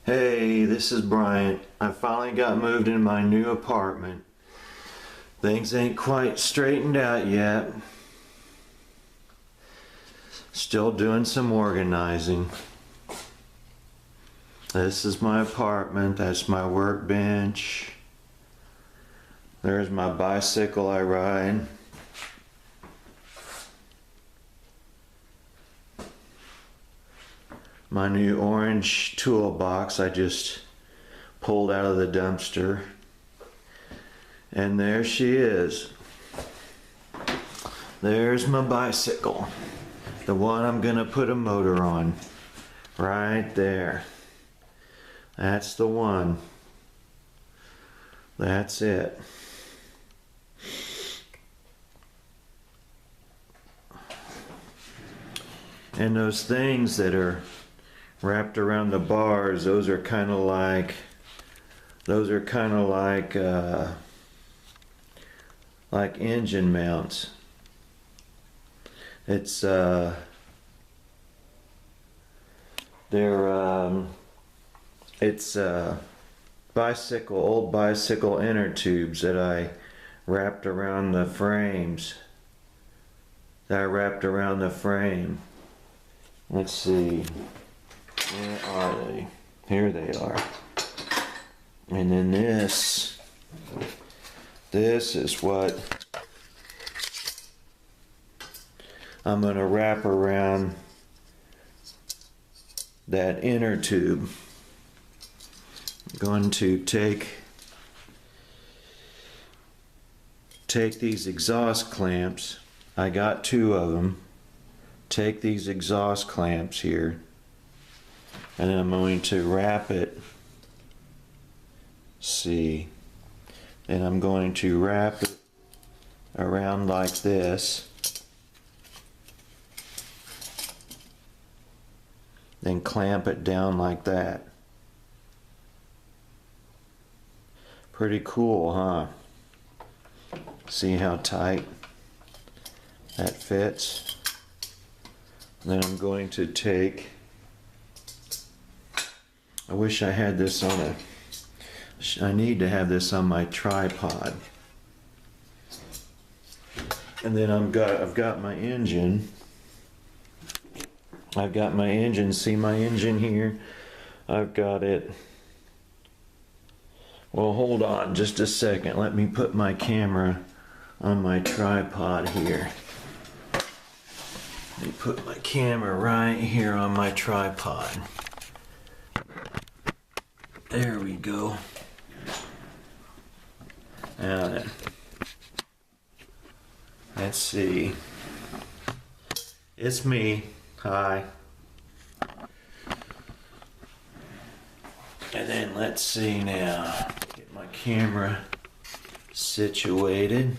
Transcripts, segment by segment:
Hey, this is Bryant. I finally got moved in my new apartment. Things ain't quite straightened out yet. Still doing some organizing. This is my apartment. That's my workbench. There's my bicycle I ride. My new orange toolbox I just pulled out of the dumpster. And there she is. There's my bicycle. The one I'm gonna put a motor on. Right there. That's the one. That's it. And those things that are wrapped around the bars, those are kind of like engine mounts. It's old bicycle inner tubes that I wrapped around the frames. Let's see. Where are they? Here they are. And then this is what I'm going to wrap around that inner tube. I'm going to take these exhaust clamps. I got 2 of them. Take these exhaust clamps here. And then I'm going to wrap it. See. And I'm going to wrap it around like this. Then clamp it down like that. Pretty cool, huh? See how tight that fits? Then I'm going to take, I wish I had this on I need to have this on my tripod. And then I've got my engine. See my engine here? I've got it. Well, hold on just a second. Let me put my camera on my tripod here. Let me put my camera right here on my tripod. There we go. Now then, let's see. It's me. Hi. And then let's see now. Get my camera situated.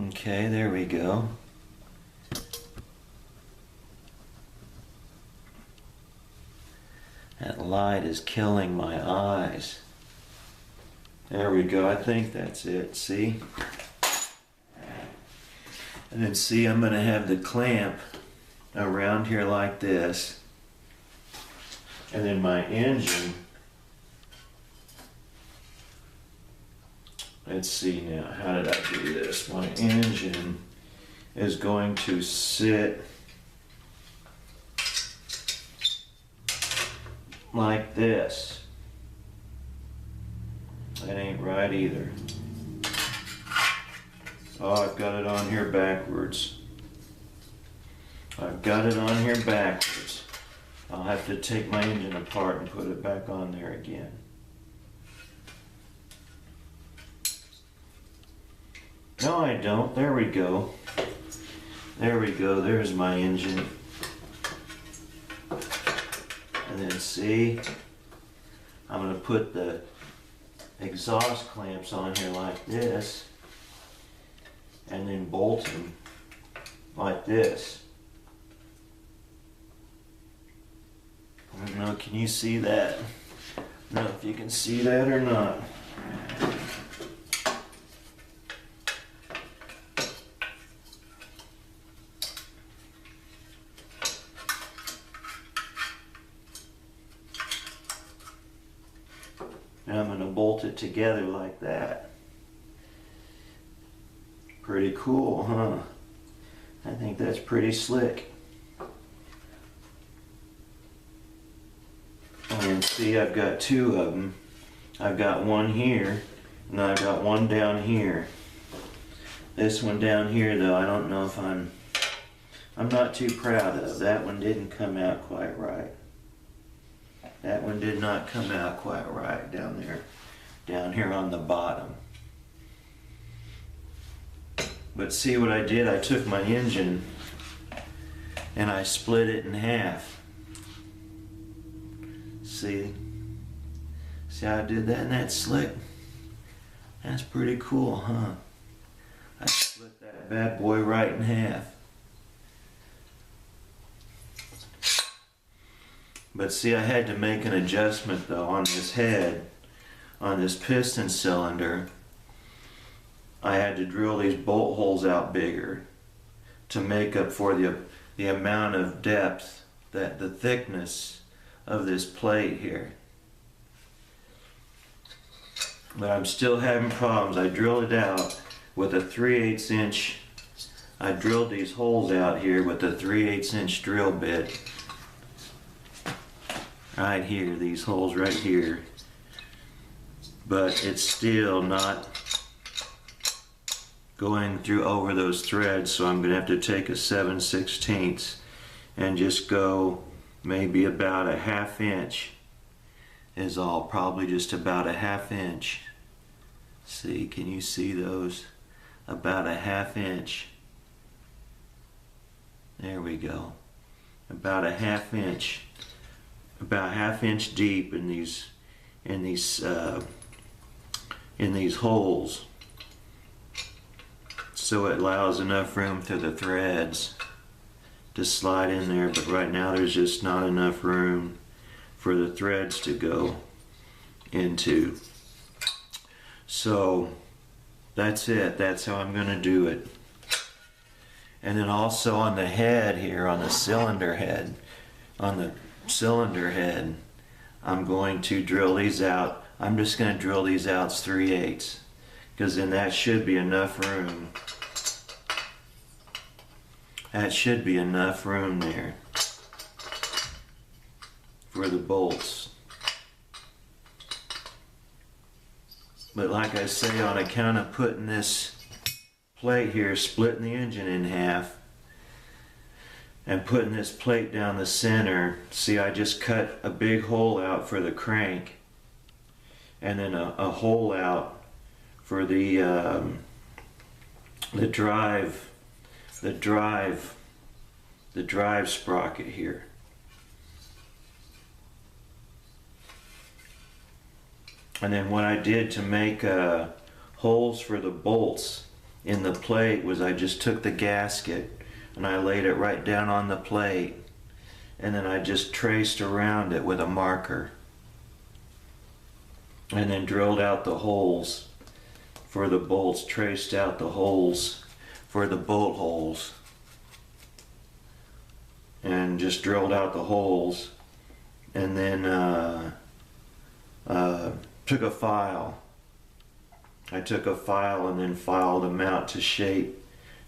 Okay, there we go. That light is killing my eyes. There we go. I think that's it. See? And then see, I'm going to have the clamp around here like this. And then my engine. Let's see now. How did I do this? My engine is going to sit like this. That ain't right either. Oh, I've got it on here backwards. I'll have to take my engine apart and put it back on there again. No, I don't. There we go. There's my engine. And And then see, I'm going to put the exhaust clamps on here like this, and then bolt them like this. I don't know, can you see that? I don't know if you can see that or not. Now I'm going to bolt it together like that. Pretty cool, huh? I think that's pretty slick. And see, I've got two of them. I've got one here, and I've got one down here. This one down here, though, I don't know if I'm not too proud of. That one didn't come out quite right. That one did not come out quite right down there, down here on the bottom. But see what I did? I took my engine and I split it in half. See how I did that? And that's slick. That's pretty cool, huh? I split that bad boy right in half. But see, I had to make an adjustment though on this head, on this piston cylinder. I had to drill these bolt holes out bigger to make up for the amount of depth, that the thickness of this plate here. But I'm still having problems. I drilled it out with a 3/8 inch. I drilled these holes out here with a 3/8 inch drill bit. Right here, these holes right here. But it's still not going through over those threads, so I'm going to have to take a 7/16 and just go maybe about a 1/2 inch is all, probably just about a 1/2 inch. See, can you see those? About a 1/2 inch. There we go. About a 1/2 inch. About 1/2 inch deep in these holes, so it allows enough room for the threads to slide in there. But right now there's just not enough room for the threads to go into. So that's it. That's how I'm going to do it. And then also on the head here, on the cylinder head, I'm going to drill these out. I'm just going to drill these out 3/8, because then that should be enough room. That should be enough room there for the bolts. But like I say, on account of putting this plate here, splitting the engine in half, and putting this plate down the center, see, I just cut a big hole out for the crank, and then a hole out for the drive sprocket here. And then what I did to make holes for the bolts in the plate was I just took the gasket and I laid it right down on the plate, and then I just traced around it with a marker, and then drilled out the holes for the bolts, traced out the holes for the bolt holes, and just drilled out the holes, and then took a file. I took a file and then filed them out to shape,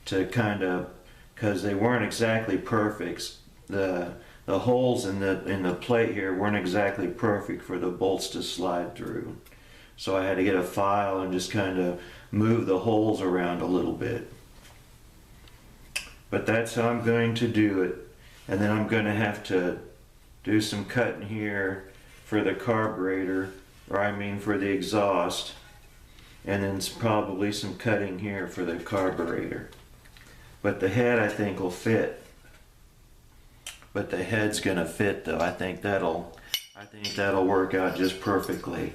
to kind of, because they weren't exactly perfect. The holes in the plate here weren't exactly perfect for the bolts to slide through. So I had to get a file and just kind of move the holes around a little bit. But that's how I'm going to do it. And then I'm going to have to do some cutting here for the carburetor, or I mean for the exhaust. And then probably some cutting here for the carburetor. But the head, I think, will fit. But the head's gonna fit though. I think that'll I think that'll work out just perfectly.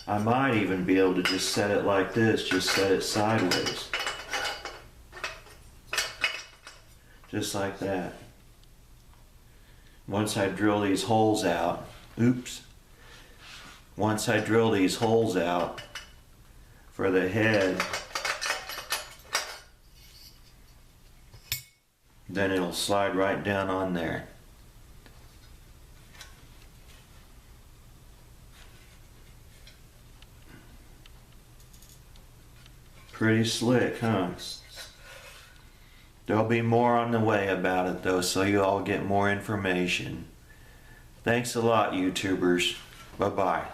I might even be able to just set it like this, just set it sideways. Just like that. Once I drill these holes out, once I drill these holes out for the head, then it'll slide right down on there. Pretty slick, huh? There'll be more on the way about it though, so you all get more information. Thanks a lot, YouTubers. Bye-bye.